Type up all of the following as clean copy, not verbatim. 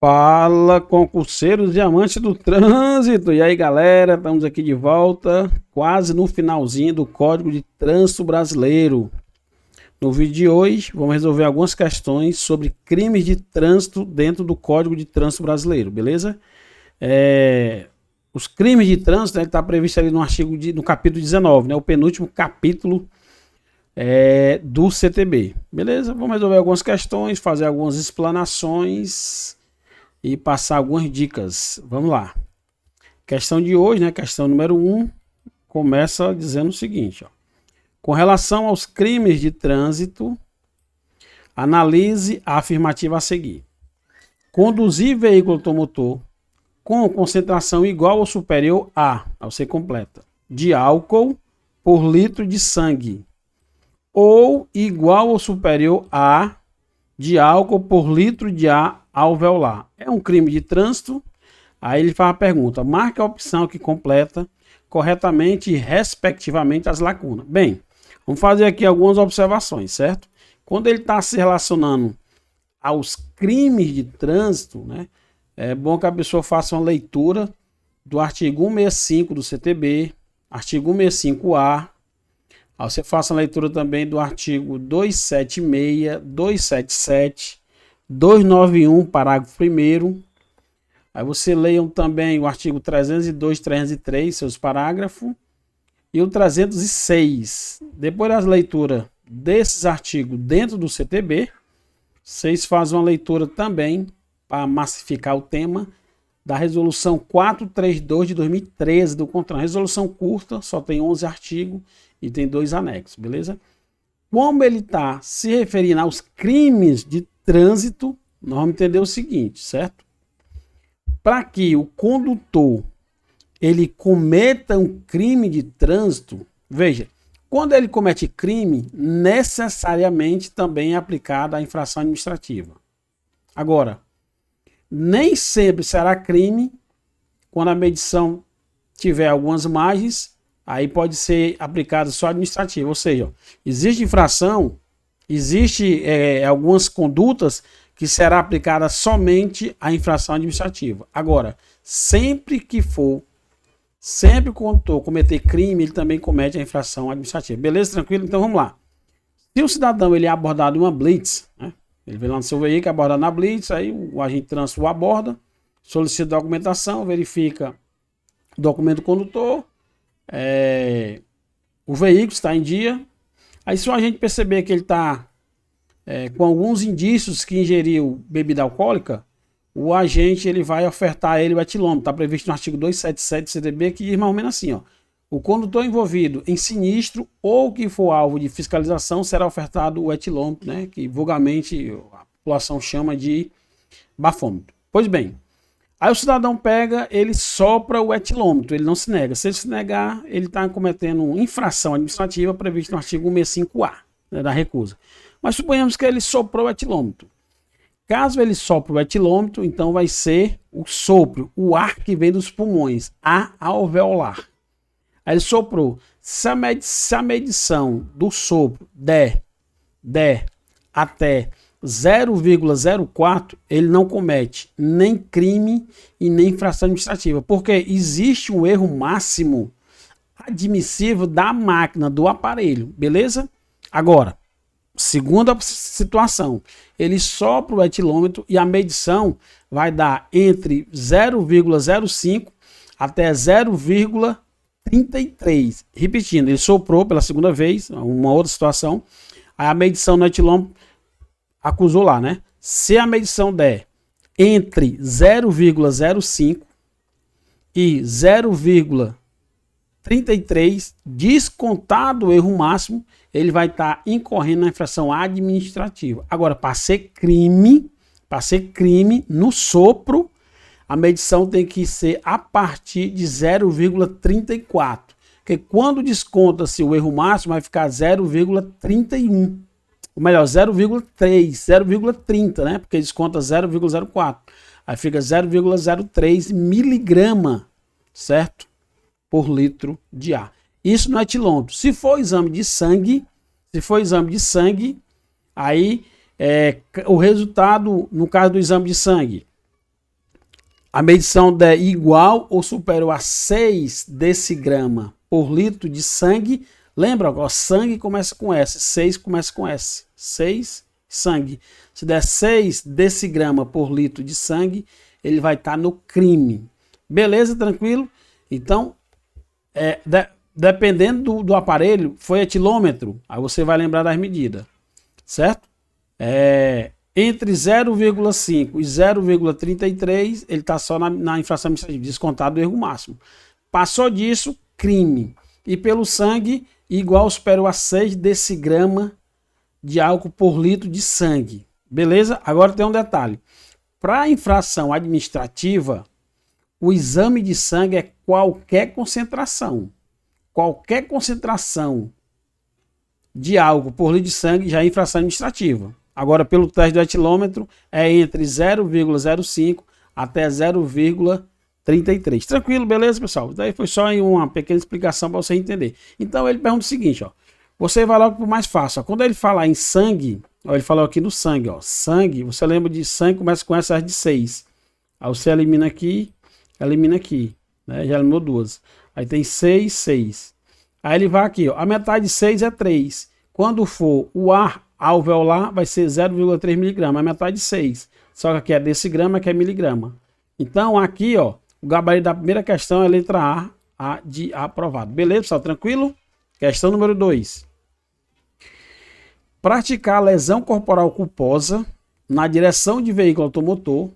Fala, concurseiros e amantes do trânsito! E aí, galera, estamos aqui de volta, quase no finalzinho do Código de Trânsito Brasileiro. No vídeo de hoje, vamos resolver algumas questões sobre crimes de trânsito dentro do Código de Trânsito Brasileiro, beleza? Os crimes de trânsito está previsto ali no capítulo 19, né? O penúltimo capítulo do CTB, beleza? Vamos resolver algumas questões, fazer algumas explanações e passar algumas dicas. Vamos lá. Questão de hoje, né? Questão número 1, começa dizendo o seguinte, ó. Com relação aos crimes de trânsito, analise a afirmativa a seguir. Conduzir veículo automotor com concentração igual ou superior a, ao ser completa, de álcool por litro de sangue, ou igual ou superior a de álcool por litro de ar alveolar. É um crime de trânsito? Aí ele faz a pergunta, marque a opção que completa corretamente e respectivamente as lacunas. Bem, vamos fazer aqui algumas observações, certo? Quando ele está se relacionando aos crimes de trânsito, né, é bom que a pessoa faça uma leitura do artigo 165 do CTB, artigo 165A, aí você faça a leitura também do artigo 276, 277, 291, parágrafo 1º. Aí você leiam também o artigo 302, 303, seus parágrafos, e o 306. Depois das leituras desses artigos dentro do CTB, vocês fazem uma leitura também, para massificar o tema, da resolução 432 de 2013 do CONTRAN. Resolução curta, só tem 11 artigos e tem 2 anexos, beleza? Como ele está se referindo aos crimes de trânsito, nós vamos entender o seguinte, certo? Para que o condutor ele cometa um crime de trânsito, veja, quando ele comete crime, necessariamente também é aplicada a infração administrativa. Agora, nem sempre será crime quando a medição tiver algumas margens, aí pode ser aplicada só administrativa, ou seja, existe infração, existe algumas condutas que será aplicada somente a infração administrativa. Agora, sempre que o condutor cometer crime, ele também comete a infração administrativa. Beleza? Tranquilo? Então vamos lá. Se o cidadão ele é abordado em uma blitz, né? Ele vem lá no seu veículo, aborda na blitz, aí o agente de trânsito o aborda, solicita documentação, verifica o documento do condutor, o veículo está em dia. Aí se o agente perceber que ele está com alguns indícios que ingeriu bebida alcoólica, o agente ele vai ofertar a ele o etilômetro. Está previsto no artigo 277 do CTB, que diz mais ou menos assim, ó. O condutor envolvido em sinistro ou que for alvo de fiscalização será ofertado o etilômetro, né, que vulgarmente a população chama de bafômetro. Pois bem, aí o cidadão pega, ele sopra o etilômetro, ele não se nega. Se ele se negar, ele está cometendo infração administrativa prevista no artigo 165A, né, da recusa. Mas suponhamos que ele soprou o etilômetro. Caso ele sopre o etilômetro, então vai ser o sopro, o ar que vem dos pulmões, ar alveolar. Aí ele soprou. Se a medição do sopro der até 0,04, ele não comete nem crime e nem infração administrativa. Porque existe um erro máximo admissível da máquina, do aparelho. Beleza? Agora, segunda situação. Ele sopra o etilômetro e a medição vai dar entre 0,05 até 0,33. Repetindo, ele soprou pela segunda vez, uma outra situação, aí a medição no etilômetro acusou lá, né? Se a medição der entre 0,05 e 0,33, descontado o erro máximo, ele vai estar incorrendo na infração administrativa. Agora, para ser crime no sopro, a medição tem que ser a partir de 0,34. Porque quando desconta-se o erro máximo, vai ficar 0,31. Ou melhor, 0,3, 0,30, né? Porque desconta 0,04. Aí fica 0,03 miligrama, certo? Por litro de ar. Isso no etilômetro. Se for exame de sangue, aí o resultado, no caso do exame de sangue, a medição der igual ou superior a 6 decigrama por litro de sangue, lembra, ó, sangue começa com S, 6 começa com S, 6, sangue. Se der 6 decigrama por litro de sangue, ele vai estar no crime. Beleza, tranquilo? Então, dependendo do aparelho, foi etilômetro, aí você vai lembrar das medidas, certo? Entre 0,5 e 0,33, ele está só na infração administrativa, descontado do erro máximo. Passou disso, crime. E pelo sangue, igual ou superior a 6 decigrama de álcool por litro de sangue. Beleza? Agora tem um detalhe. Para infração administrativa, o exame de sangue é qualquer concentração. Qualquer concentração de álcool por litro de sangue já é infração administrativa. Agora, pelo teste do etilômetro, é entre 0,05 até 0,33. Tranquilo, beleza, pessoal? Daí foi só uma pequena explicação para você entender. Então, ele pergunta o seguinte, ó. Você vai logo para o mais fácil. Ó. Quando ele falar em sangue, ó, ele falou aqui no sangue, ó. Sangue, você lembra de sangue, começa com essa de 6. Aí você elimina aqui, né? Já eliminou duas. Aí tem 6, 6. Aí ele vai aqui, ó. A metade de 6 é 3. Quando for o ar alveolar, vai ser 0,3 miligrama. A metade de 6. Só que aqui é decigrama, aqui é miligrama. Então, aqui, ó, o gabarito da primeira questão é a letra A de aprovado. Beleza, pessoal? Tranquilo? Questão número 2. Praticar lesão corporal culposa na direção de veículo automotor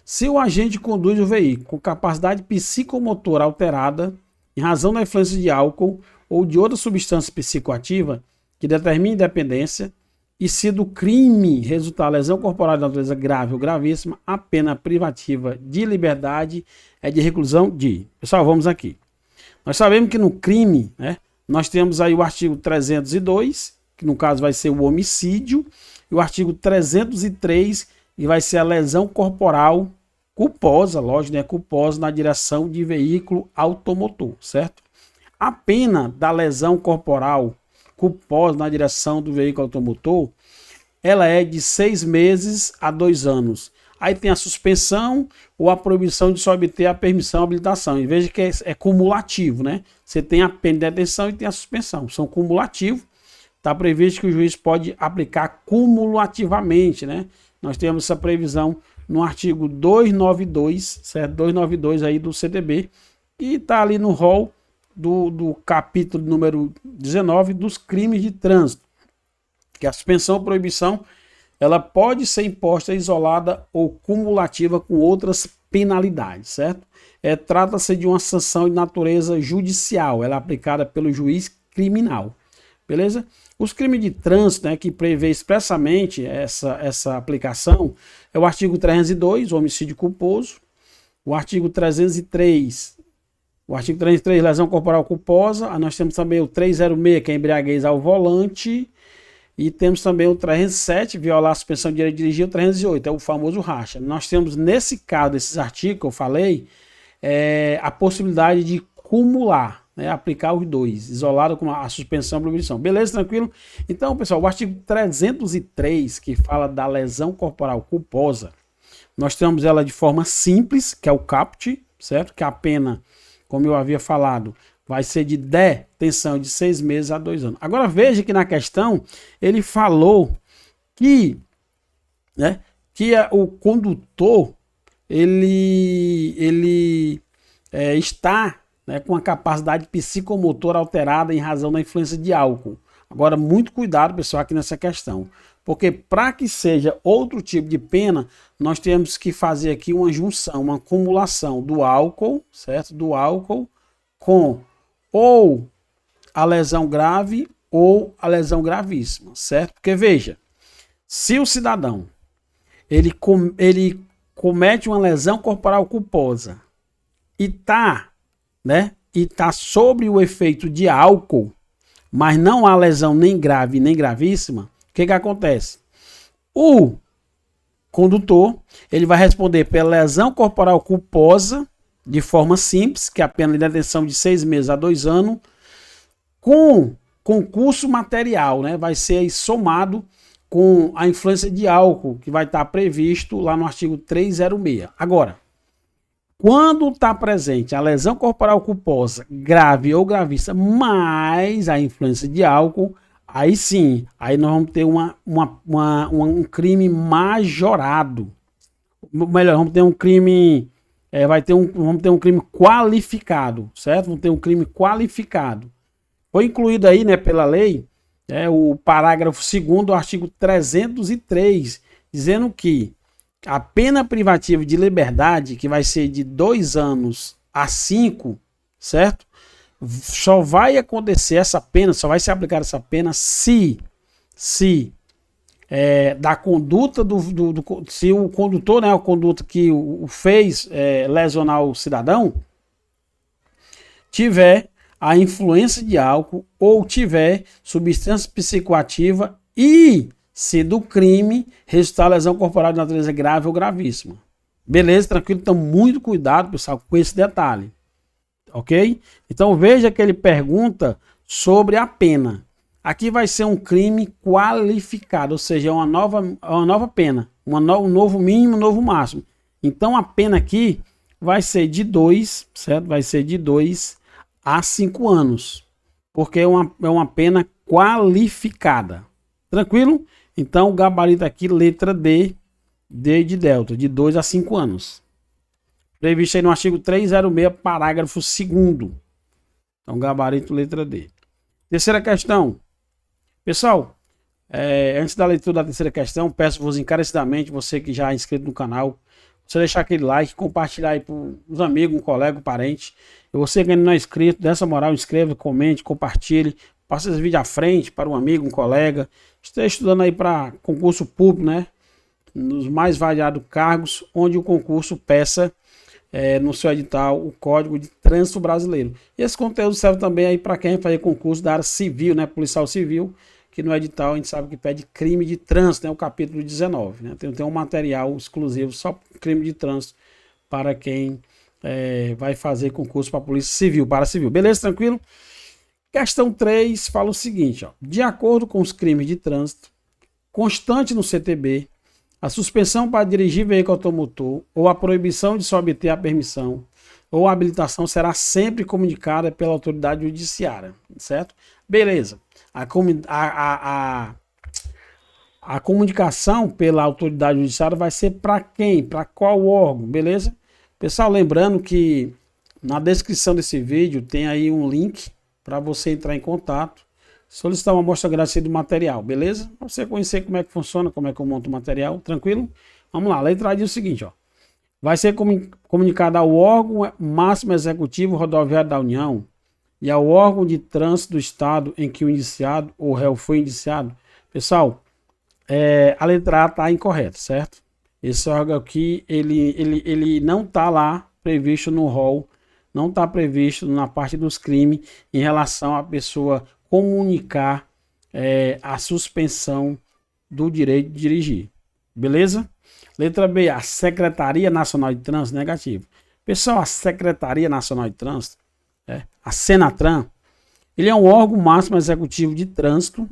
se o agente conduz o veículo com capacidade psicomotora alterada em razão da influência de álcool ou de outra substância psicoativa que determine dependência e se do crime resultar lesão corporal de natureza grave ou gravíssima, a pena privativa de liberdade é de reclusão de... Pessoal, vamos aqui. Nós sabemos que no crime, né, nós temos aí o artigo 302, que no caso vai ser o homicídio, e o artigo 303, que vai ser a lesão corporal culposa, lógico, né, culposa na direção de veículo automotor, certo? A pena da lesão corporal culposa na direção do veículo automotor, ela é de 6 meses a 2 anos. Aí tem a suspensão ou a proibição de se obter a permissão ou habilitação. E veja que é cumulativo, né? Você tem a pena de detenção e tem a suspensão. São cumulativos. Está previsto que o juiz pode aplicar cumulativamente, né? Nós temos essa previsão no artigo 292, certo? 292 aí do CTB. E está ali no rol do capítulo número 19 dos crimes de trânsito. Que a suspensão ou proibição ela pode ser imposta isolada ou cumulativa com outras penalidades, certo? Trata-se de uma sanção de natureza judicial, ela é aplicada pelo juiz criminal, beleza? Os crimes de trânsito, né, que prevê expressamente essa aplicação, é o artigo 302, homicídio culposo, o artigo 303, lesão corporal culposa, nós temos também o 306, que é embriaguez ao volante, e temos também o 307, violar a suspensão de direito de dirigir, o 308, é o famoso racha. Nós temos, nesse caso, desses artigos que eu falei, a possibilidade de cumular, né, aplicar os dois, isolado com a suspensão e proibição. Beleza, tranquilo? Então, pessoal, o artigo 303, que fala da lesão corporal culposa, nós temos ela de forma simples, que é o caput, certo? Que a pena, como eu havia falado, vai ser de detenção de 6 meses a 2 anos. Agora veja que na questão ele falou que, né, o condutor ele está, né, com a capacidade psicomotora alterada em razão da influência de álcool. Agora, muito cuidado, pessoal, aqui nessa questão. Porque para que seja outro tipo de pena, nós temos que fazer aqui uma junção, uma acumulação do álcool, certo? Do álcool com ou a lesão grave ou a lesão gravíssima, certo? Porque veja, se o cidadão ele comete uma lesão corporal culposa e tá sobre o efeito de álcool, mas não há lesão nem grave nem gravíssima, o que acontece? O condutor ele vai responder pela lesão corporal culposa de forma simples, que é a pena de detenção de 6 meses a 2 anos, com concurso material, né? Vai ser aí somado com a influência de álcool, que vai estar previsto lá no artigo 306. Agora, Quando está presente a lesão corporal culposa grave ou gravíssima, mais a influência de álcool, aí sim, aí nós vamos ter um crime majorado. Melhor, vamos ter um crime, vamos ter um crime qualificado, certo? Vamos ter um crime qualificado. Foi incluído aí, né, pela lei, o parágrafo 2º do artigo 303, dizendo que a pena privativa de liberdade, que vai ser de 2 anos a 5, certo? Só vai acontecer essa pena, só vai ser aplicada essa pena se da conduta se o condutor, né, a conduta que o fez lesionar o cidadão, tiver a influência de álcool ou tiver substância psicoativa e se do crime resultar lesão corporal de natureza grave ou gravíssima. Beleza, tranquilo? Então, muito cuidado, pessoal, com esse detalhe. Ok? Então, veja que ele pergunta sobre a pena. Aqui vai ser um crime qualificado, ou seja, uma nova pena. Um novo mínimo, um novo máximo. Então, a pena aqui vai ser de 2, certo? Vai ser de 2 a 5 anos. Porque é uma pena qualificada. Tranquilo? Então, o gabarito aqui, letra D, D de delta, de 2 a 5 anos. Previsto aí no artigo 306, parágrafo 2º. Então, gabarito, letra D. Terceira questão. Pessoal, antes da leitura da terceira questão, peço-vos encarecidamente, você que já é inscrito no canal, você deixar aquele like, compartilhar aí para os amigos, um colega, um parente. E você que ainda não é inscrito, dessa moral, inscreva, comente, compartilhe. Passe esse vídeo à frente para um amigo, um colega. Esteja estudando aí para concurso público, né? Nos mais variados cargos, onde o concurso peça no seu edital o Código de Trânsito Brasileiro. E esse conteúdo serve também aí para quem vai fazer concurso da área civil, né? Policial civil, que no edital a gente sabe que pede crime de trânsito, né? O capítulo 19, né? Tem um material exclusivo só crime de trânsito para quem vai fazer concurso para Polícia Civil, para civil. Beleza? Tranquilo? Questão 3 fala o seguinte, ó, de acordo com os crimes de trânsito, constante no CTB, a suspensão para dirigir veículo automotor ou a proibição de se obter a permissão ou a habilitação será sempre comunicada pela autoridade judiciária, certo? Beleza. A comunicação pela autoridade judiciária vai ser para quem? Para qual órgão? Beleza? Pessoal, lembrando que na descrição desse vídeo tem aí um link para você entrar em contato, solicitar uma amostra grátis do material, beleza? Para você conhecer como é que funciona, como é que eu monto o material, tranquilo? Vamos lá, a letra A diz o seguinte, ó. Vai ser comunicado ao órgão máximo executivo rodoviário da União e ao órgão de trânsito do estado em que o indiciado ou réu foi indiciado. Pessoal, a letra A está incorreta, certo? Esse órgão aqui, ele não está lá previsto no rol, não está previsto na parte dos crimes em relação à pessoa comunicar a suspensão do direito de dirigir. Beleza? Letra B, a Secretaria Nacional de Trânsito, negativo. Pessoal, a Secretaria Nacional de Trânsito, a Senatran, ele é um órgão máximo executivo de trânsito,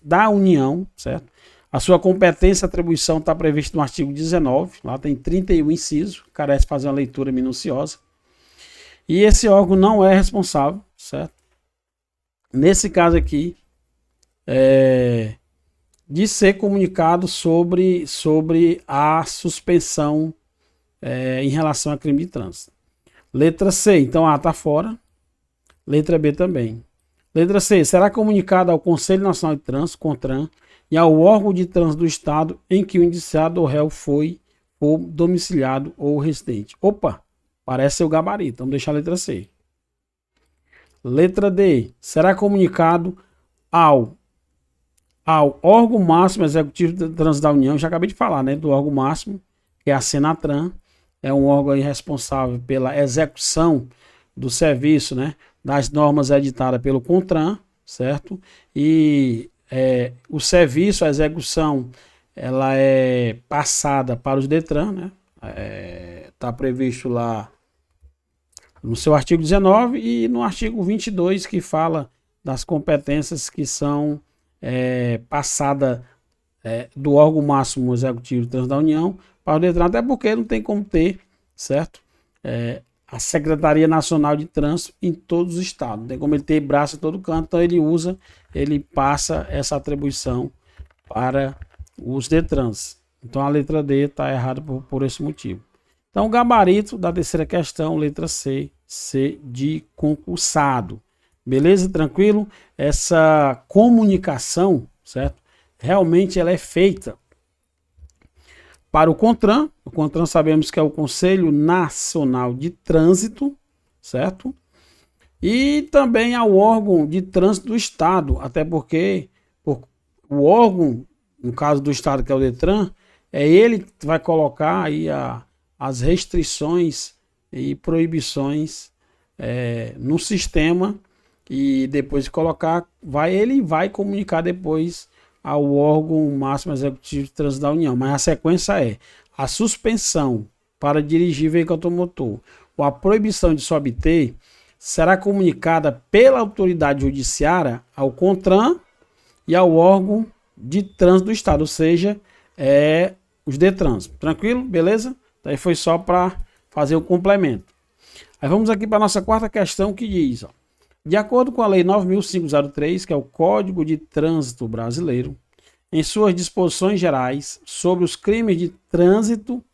da União, certo? A sua competência e atribuição está prevista no artigo 19, lá tem 31 incisos, carece de fazer uma leitura minuciosa. E esse órgão não é responsável, certo? Nesse caso aqui, de ser comunicado sobre a suspensão em relação a crime de trânsito. Letra C, então A está fora. Letra B também. Letra C, será comunicado ao Conselho Nacional de Trânsito, CONTRAN, e ao órgão de trânsito do estado em que o indiciado ou réu foi ou domiciliado ou residente. Opa, parece ser o gabarito, vamos deixar a letra C. Letra D, será comunicado ao órgão máximo executivo de trânsito da União, já acabei de falar, né, do órgão máximo, que é a Senatran, é um órgão aí responsável pela execução do serviço, né, das normas editadas pelo CONTRAN, certo? E o serviço, a execução, ela é passada para os DETRAN, né? Está previsto lá no seu artigo 19 e no artigo 22, que fala das competências que são passadas do órgão máximo executivo de trânsito da União para o DETRAN, até porque não tem como ter certo? A Secretaria Nacional de Trânsito em todos os estados. Tem como ele ter braço em todo canto, então ele passa essa atribuição para os DETRANs. Então a letra D está errada por esse motivo. Então o gabarito da terceira questão, letra C, C de concursado. Beleza? Tranquilo? Essa comunicação, certo? Realmente ela é feita para o CONTRAN. O CONTRAN sabemos que é o Conselho Nacional de Trânsito, certo? E também ao órgão de trânsito do Estado, até porque o órgão, no caso do Estado, que é o DETRAN, é ele que vai colocar aí as restrições e proibições no sistema, e depois de colocar, ele vai comunicar depois ao órgão máximo executivo de trânsito da União. Mas a sequência é a suspensão para dirigir veículo automotor ou a proibição de se obter será comunicada pela autoridade judiciária ao CONTRAN e ao órgão de trânsito do Estado, ou seja, os DETRANs. Tranquilo? Beleza? Daí foi só para fazer o complemento. Aí vamos aqui para a nossa quarta questão, que diz, ó, de acordo com a Lei 9.503, que é o Código de Trânsito Brasileiro, em suas disposições gerais sobre os crimes de trânsito,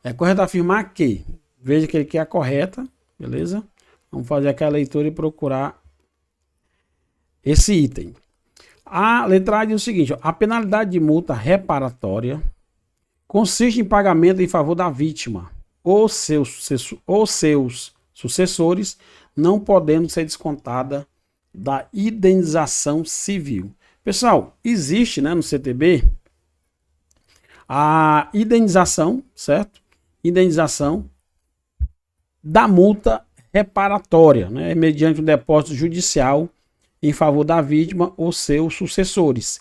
é correto afirmar que, veja que ele quer a correta, beleza? Vamos fazer aquela leitura e procurar esse item. A letra A diz o seguinte, ó, a penalidade de multa reparatória consiste em pagamento em favor da vítima ou seus sucessores, não podendo ser descontada da indenização civil. Pessoal, existe, né, no CTB a indenização, certo? Indenização da multa reparatória, né, mediante um depósito judicial em favor da vítima ou seus sucessores.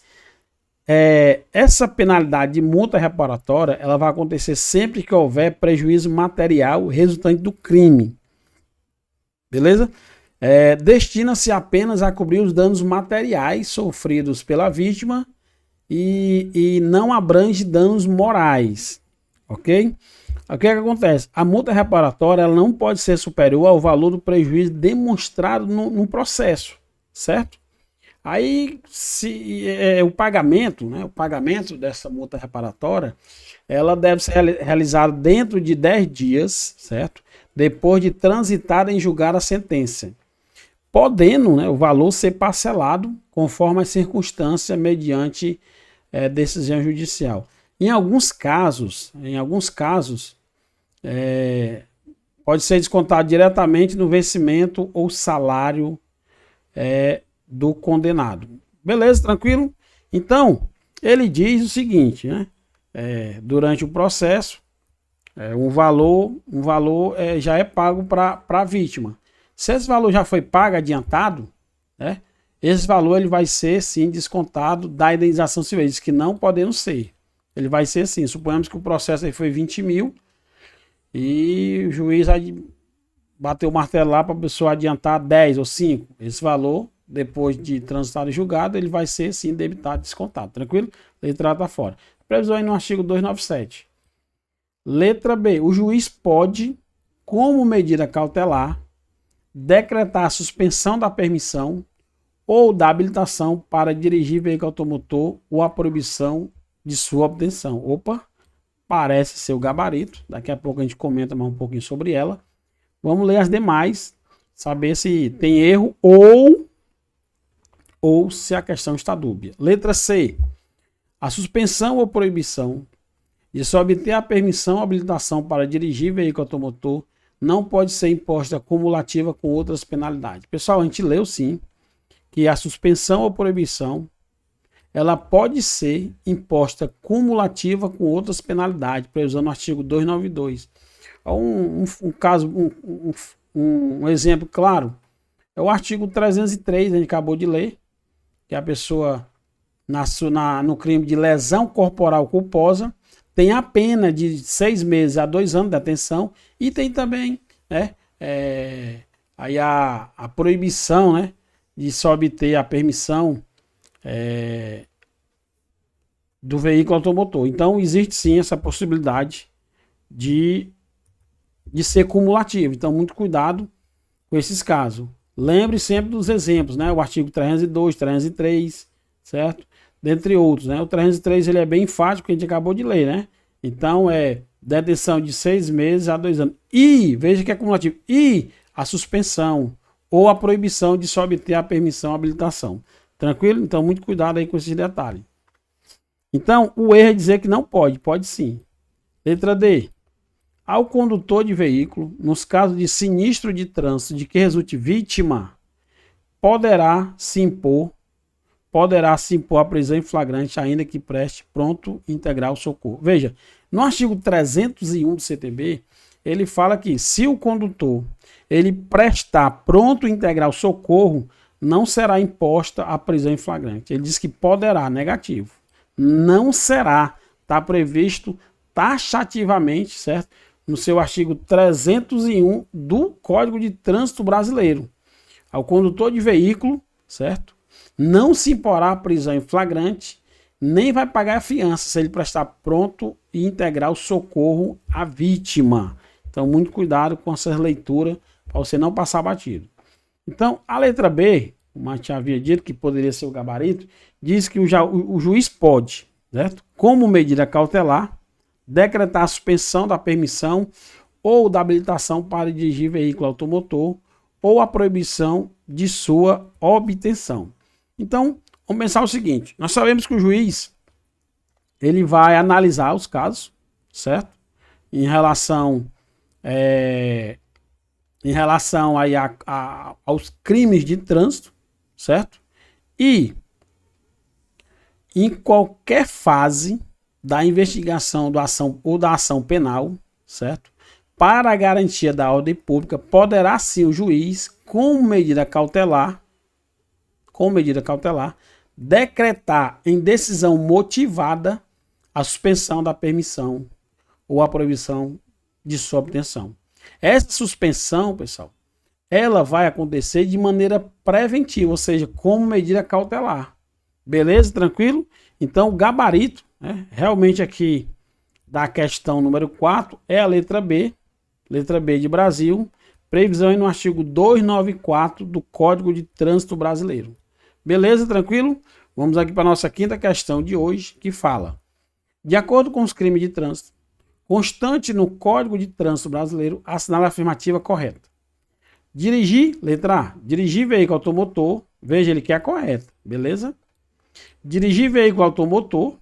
Essa penalidade de multa reparatória, ela vai acontecer sempre que houver prejuízo material resultante do crime. Beleza? Destina-se apenas a cobrir os danos materiais sofridos pela vítima e não abrange danos morais. Ok? O que acontece? A multa reparatória ela não pode ser superior ao valor do prejuízo demonstrado no processo, certo? Aí, se o pagamento, né, o pagamento dessa multa reparatória, ela deve ser realizada dentro de 10 dias, certo? Depois de transitada em julgar a sentença, podendo, né, o valor ser parcelado conforme as circunstâncias mediante decisão judicial. Em alguns casos, pode ser descontado diretamente no vencimento ou salário do condenado. Beleza, tranquilo? Então, ele diz o seguinte, né? Durante o processo, um valor já é pago para a vítima. Se esse valor já foi pago adiantado, né? Esse valor ele vai ser sim descontado da indenização civil. Diz que não podendo ser. Ele vai ser sim. Suponhamos que o processo aí foi 20 mil e o juiz bateu o martelo lá para a pessoa adiantar 10 ou 5. Esse valor, depois de transitado e julgado, ele vai ser sim debitado, descontado. Tranquilo? Letra A está fora. Previsão aí no artigo 297. Letra B. O juiz pode, como medida cautelar, decretar a suspensão da permissão ou da habilitação para dirigir veículo automotor ou a proibição de sua obtenção. Opa, parece ser o gabarito. Daqui a pouco a gente comenta mais um pouquinho sobre ela. Vamos ler as demais, saber se tem erro ou se a questão está dúbia. Letra C. A suspensão ou proibição de se obter a permissão ou habilitação para dirigir veículo automotor não pode ser imposta cumulativa com outras penalidades. Pessoal, a gente leu sim que a suspensão ou proibição ela pode ser imposta cumulativa com outras penalidades, previsão no artigo 292. Um exemplo claro é o artigo 303, a gente acabou de ler, que a pessoa no crime de lesão corporal culposa tem a pena de 6 meses a 2 anos de detenção e tem também aí a proibição, né, de se obter a permissão do veículo automotor. Então existe sim essa possibilidade de de ser cumulativo. Então, muito cuidado com esses casos. Lembre sempre dos exemplos, né? O artigo 302, 303, certo? Dentre outros, né? O 303 ele é bem enfático, que a gente acabou de ler, né? Então, é detenção de 6 meses a 2 anos. E, veja que é cumulativo, e a suspensão ou a proibição de se obter a permissão ou habilitação. Tranquilo? Então, muito cuidado aí com esses detalhes. Então, o erro é dizer que não pode. Pode sim. Letra D. Ao condutor de veículo, nos casos de sinistro de trânsito de que resulte vítima, poderá se impor a prisão em flagrante, ainda que preste pronto integral socorro. Veja, no artigo 301 do CTB, ele fala que se o condutor ele prestar pronto integral socorro, não será imposta a prisão em flagrante. Ele diz que poderá, negativo. Não será, está previsto taxativamente, certo? No seu artigo 301 do Código de Trânsito Brasileiro. Ao condutor de veículo, certo? Não se imporá a prisão em flagrante, nem vai pagar a fiança se ele prestar pronto e integral socorro à vítima. Então, muito cuidado com essa leitura para você não passar batido. Então, a letra B, como a gente havia dito que poderia ser o gabarito, diz que o juiz pode, certo? Como medida cautelar, decretar a suspensão da permissão ou da habilitação para dirigir veículo automotor ou a proibição de sua obtenção. Então, vamos pensar o seguinte, nós sabemos que o juiz ele vai analisar os casos, certo? Em relação aí aos crimes de trânsito, certo? E em qualquer fase da investigação da ação penal, certo? Para a garantia da ordem pública, poderá sim o juiz, com medida cautelar, decretar em decisão motivada a suspensão da permissão ou a proibição de sua obtenção. Essa suspensão, pessoal, ela vai acontecer de maneira preventiva, ou seja, como medida cautelar. Beleza? Tranquilo? Então, o gabarito, né, realmente aqui da questão número 4 é a letra B de Brasil, previsão aí no artigo 294 do Código de Trânsito Brasileiro. Beleza? Tranquilo? Vamos aqui para a nossa quinta questão de hoje, que fala: de acordo com os crimes de trânsito, constante no Código de Trânsito Brasileiro, assinale a afirmativa correta. Dirigir, letra A, dirigir veículo automotor, veja ele que é a correta, beleza? Dirigir veículo automotor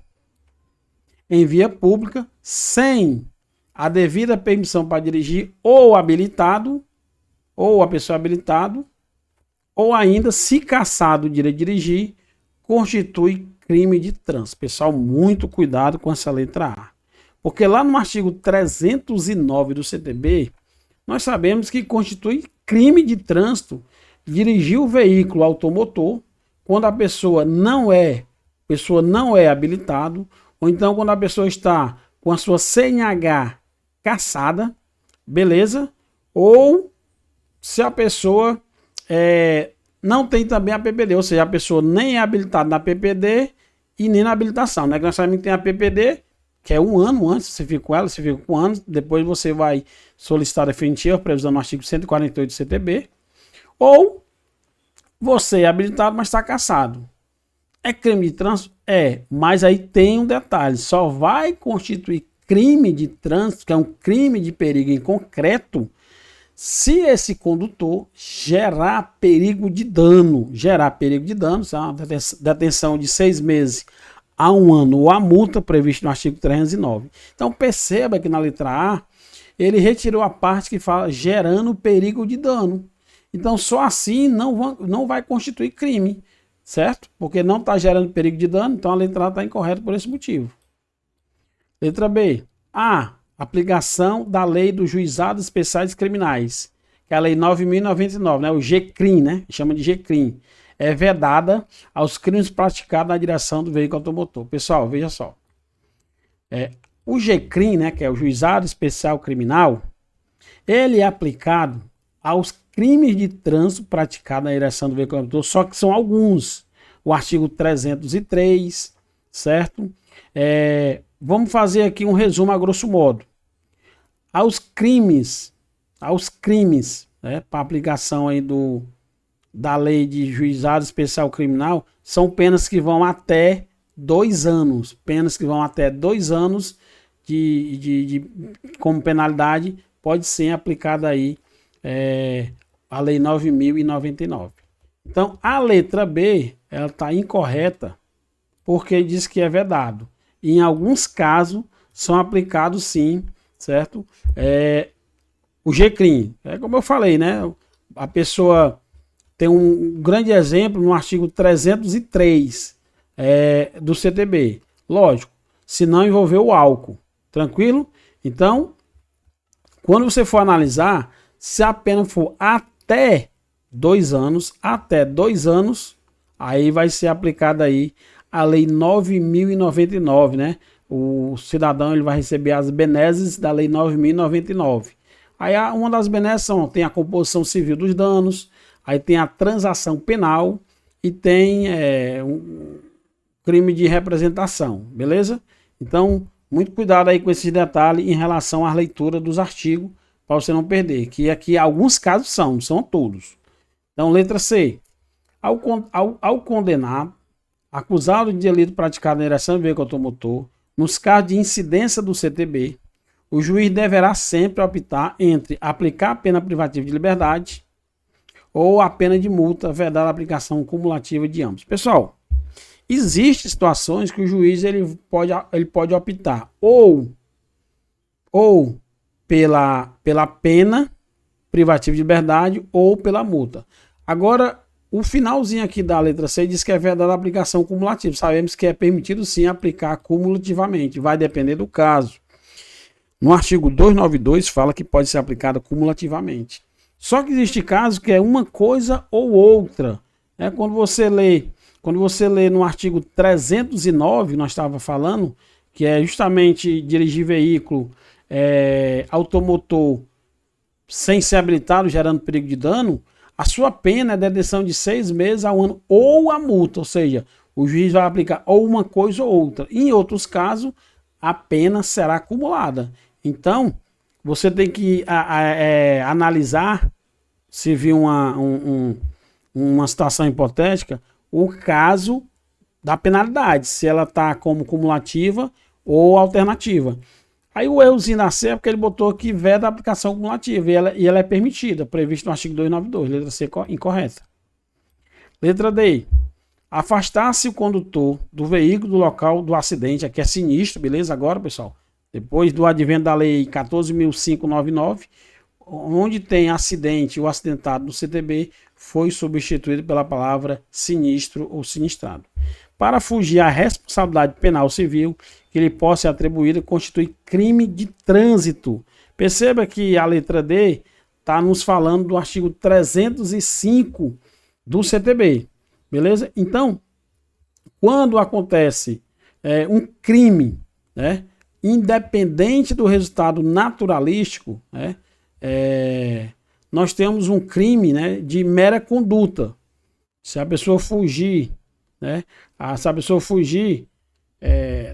em via pública sem a devida permissão para dirigir ou habilitado, ou a pessoa habilitado, ou ainda se cassado o direito de dirigir, constitui crime de trânsito. Pessoal, muito cuidado com essa letra A. Porque lá no artigo 309 do CTB, nós sabemos que constitui crime de trânsito dirigir o veículo automotor quando a pessoa não é habilitado, ou então quando a pessoa está com a sua CNH cassada, beleza? Ou se a pessoa não tem também a PPD, ou seja, a pessoa nem é habilitada na PPD e nem na habilitação, né? Que nós sabemos que tem a PPD, que é 1 ano antes, você fica com ela, você fica com 1 ano, depois você vai solicitar a definitiva, previsão no artigo 148 do CTB, ou você é habilitado, mas está cassado. É crime de trânsito? É, mas aí tem um detalhe, só vai constituir crime de trânsito, que é um crime de perigo em concreto, se esse condutor gerar perigo de dano, se é uma detenção de 6 meses a 1 ano ou a multa prevista no artigo 309. Então perceba que na letra A, ele retirou a parte que fala gerando perigo de dano. Então só assim não vai constituir crime, certo? Porque não está gerando perigo de dano, então a letra A está incorreta por esse motivo. Letra B. A. Aplicação da lei dos juizados especiais criminais, que é a lei 9.099, né? O GCRIM, né? Chama de GCRIM. É vedada aos crimes praticados na direção do veículo automotor. Pessoal, veja só. O GCRIM, né, que é o Juizado Especial Criminal, ele é aplicado aos crimes de trânsito praticados na direção do veículo automotor, só que são alguns. O artigo 303, certo? Vamos fazer aqui um resumo a grosso modo. Aos crimes aos crimes, né, para aplicação aí da lei de juizado especial criminal, são penas que vão até 2 anos. Penas que vão até 2 anos como penalidade pode ser aplicada aí a lei 9.099. Então, a letra B, ela está incorreta, porque diz que é vedado. E em alguns casos, são aplicados sim, certo? O G-Crime. É como eu falei, né? A pessoa tem um grande exemplo no artigo 303 do CTB. Lógico, se não envolver o álcool. Tranquilo? Então, quando você for analisar, se a pena for até 2 anos, aí vai ser aplicada aí a lei 9.099, né? O cidadão ele vai receber as benesses da lei 9.099. Aí uma das benesses tem a composição civil dos danos, aí tem a transação penal e tem um crime de representação, beleza? Então, muito cuidado aí com esses detalhes em relação à leitura dos artigos, para você não perder, que aqui alguns casos não são todos. Então, letra C. Ao condenar, acusado de delito praticado na direção de veículo automotor, nos casos de incidência do CTB, o juiz deverá sempre optar entre aplicar a pena privativa de liberdade ou a pena de multa, vedada a aplicação cumulativa de ambos. Pessoal, existem situações que o juiz ele pode optar ou pela pena privativa de liberdade ou pela multa. Agora, o finalzinho aqui da letra C diz que é vedada a aplicação cumulativa. Sabemos que é permitido sim aplicar cumulativamente, vai depender do caso. No artigo 292 fala que pode ser aplicada cumulativamente. Só que existe caso que é uma coisa ou outra. Quando você lê no artigo 309, nós estávamos falando, que é justamente dirigir veículo automotor sem ser habilitado, gerando perigo de dano, a sua pena é detenção de 6 meses a 1 ano ou a multa, ou seja, o juiz vai aplicar ou uma coisa ou outra. Em outros casos, a pena será acumulada. Então, você tem que analisar, se vir uma situação hipotética, o caso da penalidade, se ela está como cumulativa ou alternativa. Aí o errozinho da C é porque ele botou aqui veda a aplicação cumulativa e ela é permitida, previsto no artigo 292, letra C incorreta. Letra D. Afastar-se o condutor do veículo do local do acidente, aqui é sinistro, beleza? Agora, pessoal, depois do advento da lei 14.599, onde tem acidente ou acidentado no CTB, foi substituído pela palavra sinistro ou sinistrado. Para fugir à responsabilidade penal civil que lhe possa ser atribuída, constitui crime de trânsito. Perceba que a letra D está nos falando do artigo 305 do CTB, beleza? Então, quando acontece um crime, né, independente do resultado naturalístico, né, nós temos um crime, né, de mera conduta. Se a pessoa fugir, né,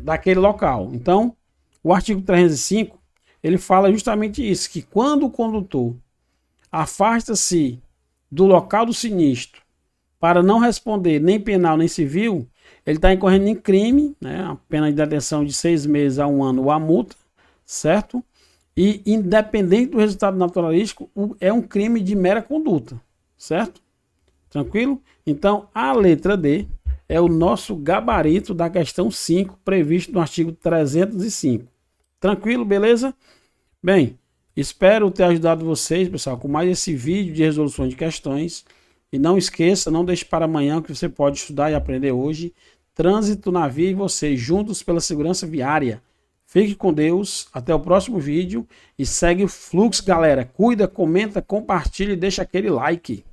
daquele local. Então, o artigo 305, ele fala justamente isso, que quando o condutor afasta-se do local do sinistro para não responder nem penal nem civil, ele está incorrendo em crime, né, a pena de detenção de 6 meses a 1 ano ou a multa, certo? E independente do resultado naturalístico, é um crime de mera conduta, certo? Tranquilo? Então, a letra D é o nosso gabarito da questão 5, previsto no artigo 305. Tranquilo, beleza? Bem, espero ter ajudado vocês, pessoal, com mais esse vídeo de resolução de questões. E não esqueça, não deixe para amanhã, que você pode estudar e aprender hoje. Trânsito na via e você, juntos pela segurança viária. Fique com Deus, até o próximo vídeo e segue o fluxo, galera. Cuida, comenta, compartilha e deixa aquele like.